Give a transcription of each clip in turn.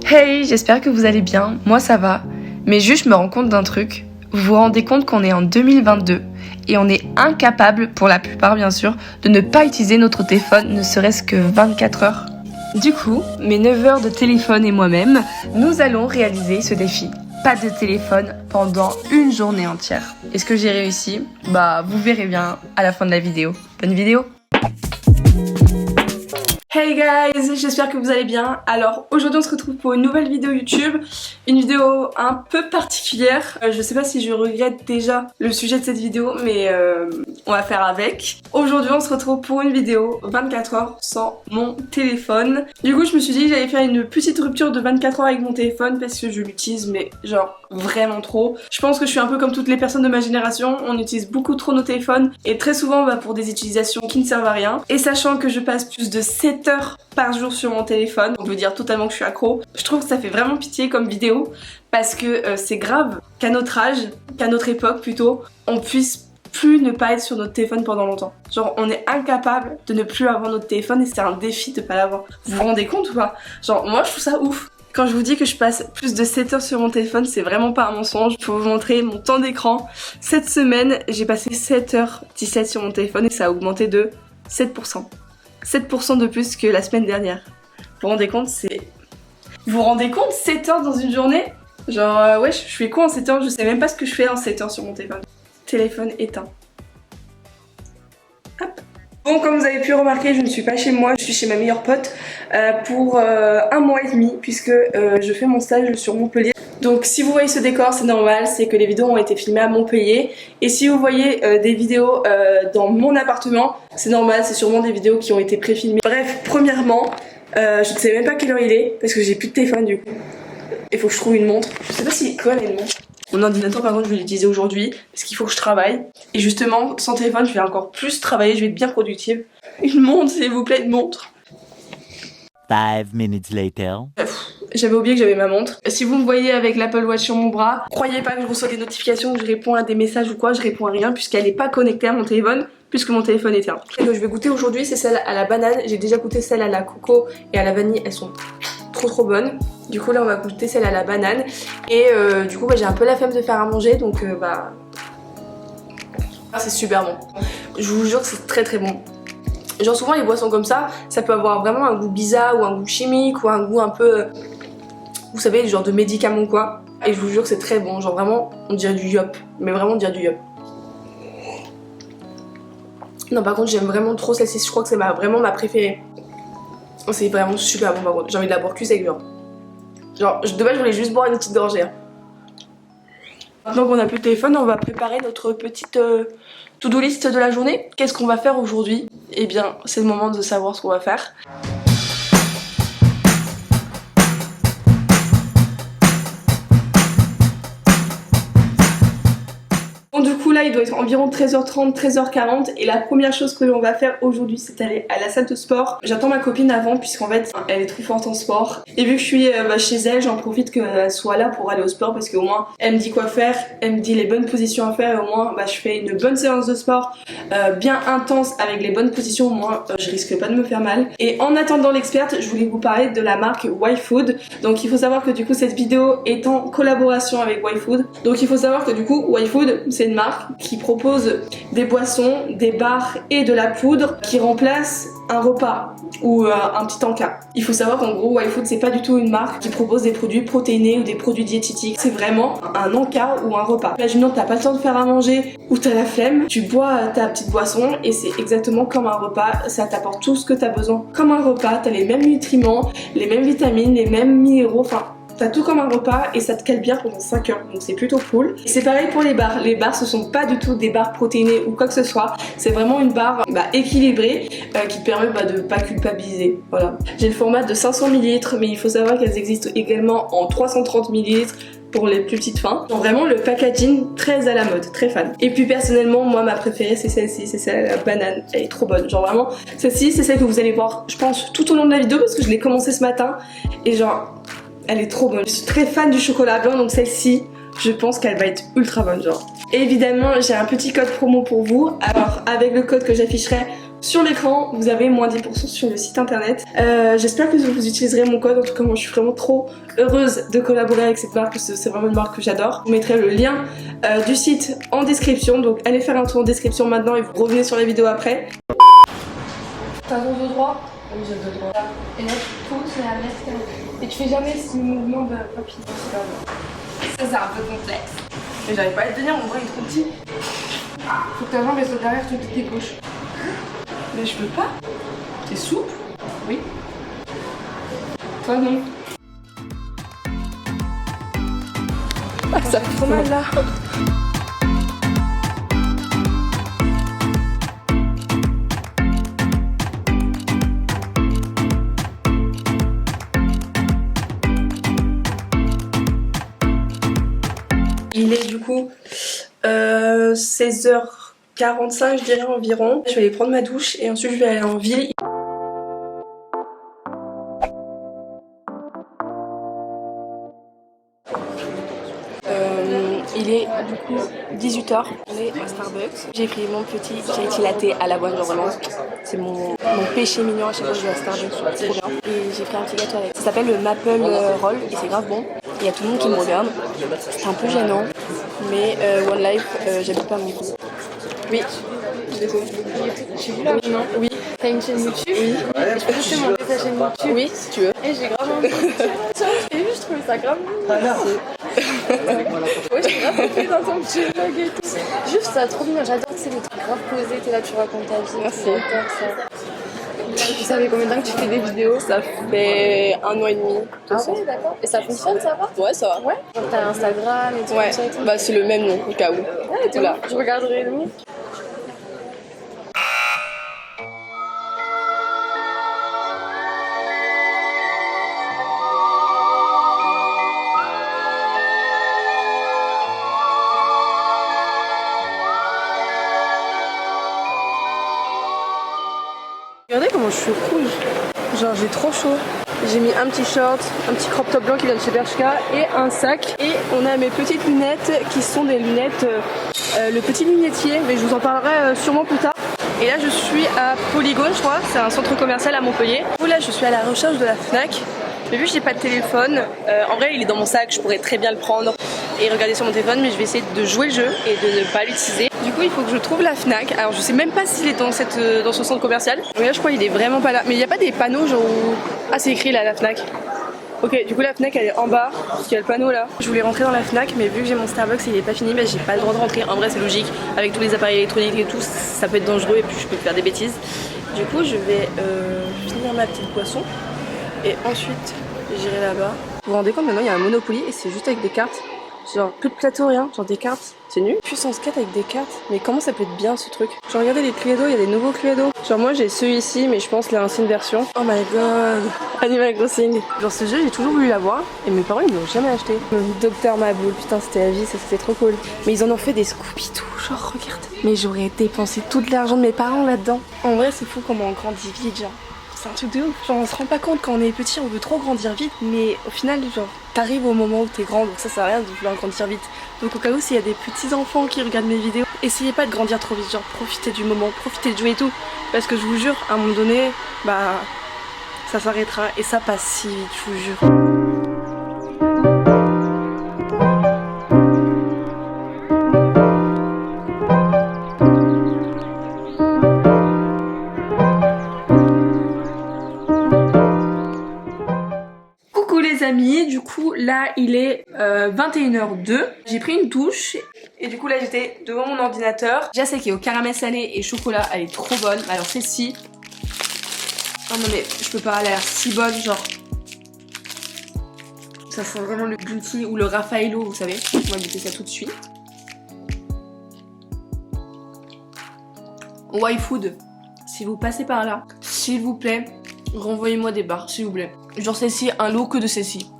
Hey, j'espère que vous allez bien, moi ça va, mais juste je me rends compte d'un truc, vous vous rendez compte qu'on est en 2022 et on est incapable, pour la plupart bien sûr, de ne pas utiliser notre téléphone ne serait-ce que 24 heures. Du coup, mes 9 heures de téléphone et moi-même, nous allons réaliser ce défi. Pas de téléphone pendant une journée entière. Est-ce que j'ai réussi? Bah, vous verrez bien à la fin de la vidéo. Bonne vidéo! Hey guys, j'espère que vous allez bien. Alors aujourd'hui on se retrouve pour une nouvelle vidéo YouTube, une vidéo un peu particulière. Je sais pas si je regrette déjà le sujet de cette vidéo, mais on va faire avec. Aujourd'hui on se retrouve pour une vidéo 24 heures sans mon téléphone. Du coup je me suis dit que j'allais faire une petite rupture de 24 heures avec mon téléphone parce que je l'utilise mais genre vraiment trop. Je pense que je suis un peu comme toutes les personnes de ma génération, on utilise beaucoup trop nos téléphones et très souvent pour des utilisations qui ne servent à rien. Et sachant que je passe plus de 7 heures par jour sur mon téléphone, on peut dire totalement que je suis accro, je trouve que ça fait vraiment pitié comme vidéo parce que c'est grave qu'à notre âge, qu'à notre époque plutôt, on puisse plus ne pas être sur notre téléphone pendant longtemps. Genre on est incapable de ne plus avoir notre téléphone et c'est un défi de pas l'avoir. Vous vous rendez compte ou pas? Genre moi je trouve ça ouf. Quand je vous dis que je passe plus de 7 heures sur mon téléphone, c'est vraiment pas un mensonge. Je peux vous montrer mon temps d'écran. Cette semaine, j'ai passé 7h17 sur mon téléphone et ça a augmenté de 7%. 7% de plus que la semaine dernière. Vous vous rendez compte, c'est... Vous vous rendez compte 7 heures dans une journée? Genre, ouais, je fais quoi en 7 heures? Je sais même pas ce que je fais en 7 heures sur mon téléphone. Téléphone éteint. Hop. Bon, comme vous avez pu remarquer, je ne suis pas chez moi, je suis chez ma meilleure pote pour 1 mois et demi puisque je fais mon stage sur Montpellier. Donc si vous voyez ce décor, c'est normal, c'est que les vidéos ont été filmées à Montpellier. Et si vous voyez des vidéos dans mon appartement, c'est normal, c'est sûrement des vidéos qui ont été pré-filmées. Bref, premièrement, je ne sais même pas quelle heure il est parce que j'ai plus de téléphone du coup. Il faut que je trouve une montre. Je sais pas si quoi une montre. Mon ordinateur par contre je vais l'utiliser aujourd'hui parce qu'il faut que je travaille. Et justement sans téléphone je vais encore plus travailler, je vais être bien productive. Une montre s'il vous plaît, une montre. 5 minutes later. J'avais oublié que j'avais ma montre. Si vous me voyez avec l'Apple Watch sur mon bras, croyez pas que je reçois des notifications, que je réponds à des messages ou quoi, je réponds à rien puisqu'elle est pas connectée à mon téléphone, puisque mon téléphone est éteint. Ce que je vais goûter aujourd'hui c'est celle à la banane, j'ai déjà goûté celle à la coco et à la vanille, elles sont trop bonnes. Du coup là on va goûter celle à la banane et du coup j'ai un peu la flemme de faire à manger donc c'est super bon. Je vous jure que c'est très bon. Genre souvent les boissons comme ça peut avoir vraiment un goût bizarre ou un goût chimique ou un goût un peu, vous savez, genre de médicaments quoi. Et je vous jure que c'est très bon, genre vraiment on dirait du yop, mais vraiment on dirait du yop. Non par contre j'aime vraiment trop celle-ci, je crois que c'est vraiment ma préférée. C'est vraiment super bon par contre, j'ai envie de la boire que sec genre. Genre de base je voulais juste boire une petite gorgée. Maintenant qu'on a plus de téléphone, on va préparer notre petite to-do list de la journée. Qu'est-ce qu'on va faire aujourd'hui? Eh bien c'est le moment de savoir ce qu'on va faire. Bon, du coup là il doit être environ 13h30, 13h40 et la première chose que l'on va faire aujourd'hui c'est aller à la salle de sport. J'attends ma copine avant puisqu'en fait elle est trop forte en sport et vu que je suis chez elle, j'en profite qu'elle soit là pour aller au sport parce qu'au moins elle me dit quoi faire, elle me dit les bonnes positions à faire et au moins je fais une bonne séance de sport bien intense avec les bonnes positions, au moins je risque pas de me faire mal. Et en attendant l'experte, je voulais vous parler de la marque YFood. Donc il faut savoir que du coup cette vidéo est en collaboration avec YFood. Donc il faut savoir que du coup YFood c'est une marque qui propose des boissons, des bars et de la poudre qui remplacent un repas ou un petit encas. Il faut savoir qu'en gros YFood c'est pas du tout une marque qui propose des produits protéinés ou des produits diététiques, c'est vraiment un encas ou un repas. Imaginons que t'as pas le temps de faire à manger ou t'as la flemme, tu bois ta petite boisson et c'est exactement comme un repas, ça t'apporte tout ce que t'as besoin. Comme un repas, t'as les mêmes nutriments, les mêmes vitamines, les mêmes minéraux, enfin t'as tout comme un repas et ça te cale bien pendant 5 heures, donc c'est plutôt cool. C'est pareil pour les bars. Les bars ce sont pas du tout des bars protéinés ou quoi que ce soit, c'est vraiment une barre équilibrée qui te permet de pas culpabiliser. Voilà. J'ai le format de 500 ml mais il faut savoir qu'elles existent également en 330 ml pour les plus petites fins. Donc vraiment le packaging très à la mode, très fan. Et puis personnellement moi ma préférée c'est celle-ci, c'est celle à la banane, elle est trop bonne. Genre vraiment celle-ci c'est celle que vous allez voir je pense tout au long de la vidéo parce que je l'ai commencé ce matin et genre elle est trop bonne. Je suis très fan du chocolat blanc donc celle-ci je pense qu'elle va être ultra bonne genre. Et évidemment j'ai un petit code promo pour vous. Alors avec le code que j'afficherai sur l'écran, vous avez moins 10% sur le site internet. J'espère que vous utiliserez mon code. En tout cas, moi je suis vraiment trop heureuse de collaborer avec cette marque, parce que c'est vraiment une marque que j'adore. Je vous mettrai le lien du site en description, donc allez faire un tour en description maintenant et vous revenez sur la vidéo après. T'as ton dos droit? Oui, j'ai le dos droit. Et là tu pousses la veste et tu fais jamais ce mouvement de papillon. Ça c'est un peu complexe. Mais j'arrive pas à le tenir, mon bras il est trop petit. Faut que ta jambe soit derrière, tu te gauche. Mais je peux pas. T'es souple? Oui. Toi non. Ah, ça fait trop mal là. Il est du coup 16h45 je dirais environ. Je vais aller prendre ma douche et ensuite je vais aller en ville. Il est du coup 18h, on est à Starbucks. J'ai pris mon petit J.T. latte à l'avoine, genre vraiment c'est mon péché mignon à chaque fois que je vais à Starbucks, c'est trop bien. Et j'ai pris un petit gâteau avec. Ça s'appelle le Maple Roll et c'est grave bon. Il y a tout le monde qui me regarde, c'est un peu gênant, mais One Life, j'habite pas mon coup. Oui, je découvre. J'ai vu là, non? Oui. T'as une chaîne YouTube? Oui. Je peux juste demander ta chaîne YouTube? Oui, si tu veux. Et j'ai grave envie. Tiens, je je trouvais ça grave mignon. Ouais, j'ai grave envie dans ton petit vlog et tout. Juste, ça trop bien. J'adore que c'est des trucs grave posés. T'es là, tu racontes ta vie. Merci. J'adore ça. Tu savais combien de temps que tu fais des vidéos? Ça fait 1 an et demi. Ah ouais, d'accord. Et ça fonctionne, ça va? Ouais, ça va. Ouais. Genre t'as Instagram et tout Ouais, ça et tout. bah c'est le même nom au cas où. Ouais, Voilà. je regarderai le mien. Regardez comment je suis rouge. Genre j'ai trop chaud. J'ai mis un petit short, un petit crop top blanc qui vient de chez Bershka et un sac. Et on a mes petites lunettes qui sont des lunettes, le petit lunetier, mais je vous en parlerai sûrement plus tard. Et là je suis à Polygone je crois, c'est un centre commercial à Montpellier. Là je suis à la recherche de la Fnac. Mais vu que j'ai pas de téléphone, en vrai il est dans mon sac, je pourrais très bien le prendre et regarder sur mon téléphone, mais je vais essayer de jouer le jeu et de ne pas l'utiliser. Du coup il faut que je trouve la Fnac. Alors je sais même pas s'il est dans ce centre commercial. Mais là je crois qu'il est vraiment pas là. Mais il n'y a pas des panneaux genre où... Ah c'est écrit là la Fnac. Ok, du coup la Fnac elle est en bas, parce qu'il y a le panneau là. Je voulais rentrer dans la Fnac, mais vu que j'ai mon Starbucks et il est pas fini, bah, j'ai pas le droit de rentrer. En vrai c'est logique, avec tous les appareils électroniques et tout, ça peut être dangereux et puis je peux faire des bêtises. Du coup je vais finir ma petite boisson et ensuite j'irai là-bas. Vous vous rendez compte, maintenant il y a un Monopoly et c'est juste avec des cartes. Genre plus de plateau, rien, genre des cartes, c'est nul. Puissance 4 avec des cartes, mais comment ça peut être bien ce truc? Genre regardez les Cluedo, il y a des nouveaux Cluedo. Genre moi j'ai ceux ici, mais je pense l'ancienne version. Oh my god, Animal Crossing. Genre ce jeu j'ai toujours voulu l'avoir et mes parents ils me l'ont jamais acheté. Docteur Maboule, putain c'était la vie, ça c'était trop cool. Mais ils en ont fait des Scooby-Doo, genre regarde. Mais j'aurais dépensé tout l'argent de mes parents là-dedans. En vrai c'est fou comment on grandit vite, genre. C'est un truc de ouf, genre on se rend pas compte quand on est petit, on veut trop grandir vite, mais au final genre t'arrives au moment où t'es grand, donc ça sert à rien de vouloir grandir vite. Donc au cas où s'il y a des petits enfants qui regardent mes vidéos, essayez pas de grandir trop vite, genre profitez du moment, profitez de jouer et tout, parce que je vous jure, à un moment donné, bah ça s'arrêtera et ça passe si vite, je vous jure. Du coup là il est 21h02. J'ai pris une douche et du coup là j'étais devant mon ordinateur. Déjà celle qui est au caramel salé et chocolat, elle est trop bonne. Alors celle-ci, oh non mais je peux pas, elle a l'air si bonne, genre ça sent vraiment le green tea ou le Raffaello, vous savez. On va goûter ça tout de suite. Y-Food, si vous passez par là, s'il vous plaît, renvoyez-moi des barres, s'il vous plaît. Genre celle-ci, un lot que de celle-ci.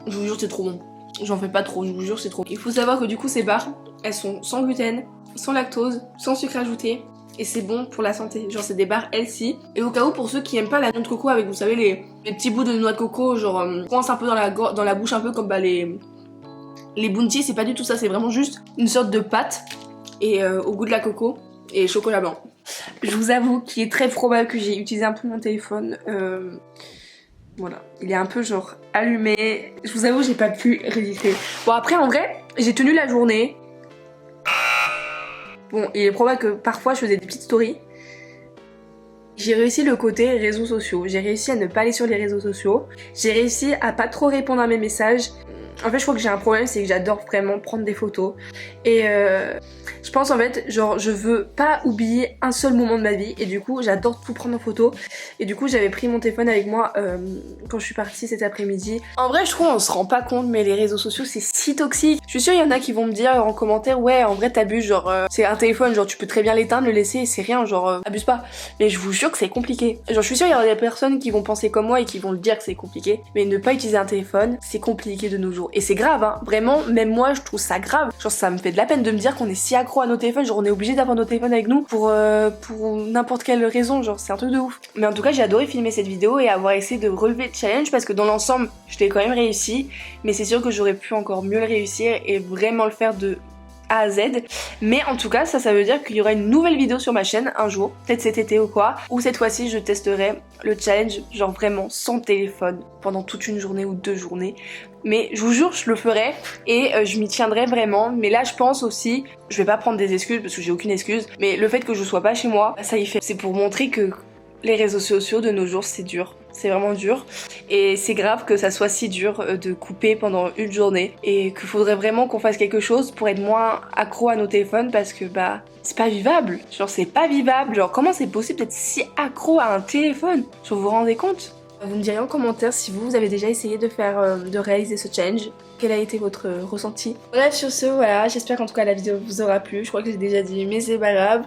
Je vous jure c'est trop bon. J'en fais pas trop, je vous jure c'est trop bon. Il faut savoir que du coup ces barres, elles sont sans gluten, sans lactose, sans sucre ajouté. Et c'est bon pour la santé. Genre c'est des barres healthy. Et au cas où pour ceux qui aiment pas la noix de coco avec, vous savez, les petits bouts de noix de coco, genre coince un peu dans la bouche un peu comme bah, les bounty, c'est pas du tout ça. C'est vraiment juste une sorte de pâte et au goût de la coco et chocolat blanc. Je vous avoue qu'il est très probable que j'ai utilisé un peu mon téléphone. Voilà, il est un peu genre allumé. Je vous avoue, j'ai pas pu résister. Bon après en vrai, j'ai tenu la journée. Bon, il est probable que parfois je faisais des petites stories. J'ai réussi le côté réseaux sociaux, j'ai réussi à ne pas aller sur les réseaux sociaux, j'ai réussi à pas trop répondre à mes messages. En fait je crois que j'ai un problème, c'est que j'adore vraiment prendre des photos et je pense en fait genre je veux pas oublier un seul moment de ma vie et du coup j'adore tout prendre en photo et du coup j'avais pris mon téléphone avec moi quand je suis partie cet après-midi. En vrai je trouve on se rend pas compte mais les réseaux sociaux c'est si toxique. Je suis sûre il y en a qui vont me dire en commentaire ouais en vrai t'abuses genre c'est un téléphone genre tu peux très bien l'éteindre, le laisser et c'est rien genre abuse pas. Mais je vous jure que c'est compliqué. Genre je suis sûre il y aura des personnes qui vont penser comme moi et qui vont le dire que c'est compliqué mais ne pas utiliser un téléphone c'est compliqué de nos jours. Et c'est grave hein, vraiment, même moi je trouve ça grave. Genre ça me fait de la peine de me dire qu'on est si accro à nos téléphones, genre on est obligé d'avoir nos téléphones avec nous pour n'importe quelle raison, genre c'est un truc de ouf. Mais en tout cas j'ai adoré filmer cette vidéo et avoir essayé de relever le challenge parce que dans l'ensemble je l'ai quand même réussi, mais c'est sûr que j'aurais pu encore mieux le réussir et vraiment le faire de A à Z. Mais en tout cas ça veut dire qu'il y aura une nouvelle vidéo sur ma chaîne un jour, peut-être cet été ou quoi, où cette fois-ci je testerai le challenge genre vraiment sans téléphone pendant toute une journée ou 2 journées. Mais je vous jure je le ferai et je m'y tiendrai vraiment. Mais là je pense aussi, je vais pas prendre des excuses parce que j'ai aucune excuse, mais le fait que je sois pas chez moi, ça y fait. C'est pour montrer que les réseaux sociaux de nos jours c'est dur. C'est vraiment dur et c'est grave que ça soit si dur de couper pendant une journée et qu'il faudrait vraiment qu'on fasse quelque chose pour être moins accro à nos téléphones parce que bah c'est pas vivable, genre c'est pas vivable, genre comment c'est possible d'être si accro à un téléphone, genre vous vous rendez compte? Vous me direz en commentaire si vous avez déjà essayé de faire, de réaliser ce challenge, quel a été votre ressenti. Bref sur ce voilà, j'espère qu'en tout cas la vidéo vous aura plu, je crois que j'ai déjà dit mais c'est pas grave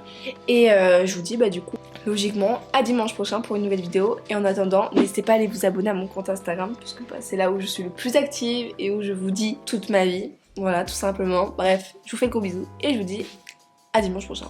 et je vous dis bah du coup logiquement à dimanche prochain pour une nouvelle vidéo et en attendant n'hésitez pas à aller vous abonner à mon compte Instagram puisque bah, c'est là où je suis le plus active et où je vous dis toute ma vie, voilà tout simplement. Bref je vous fais de gros bisous et je vous dis à dimanche prochain.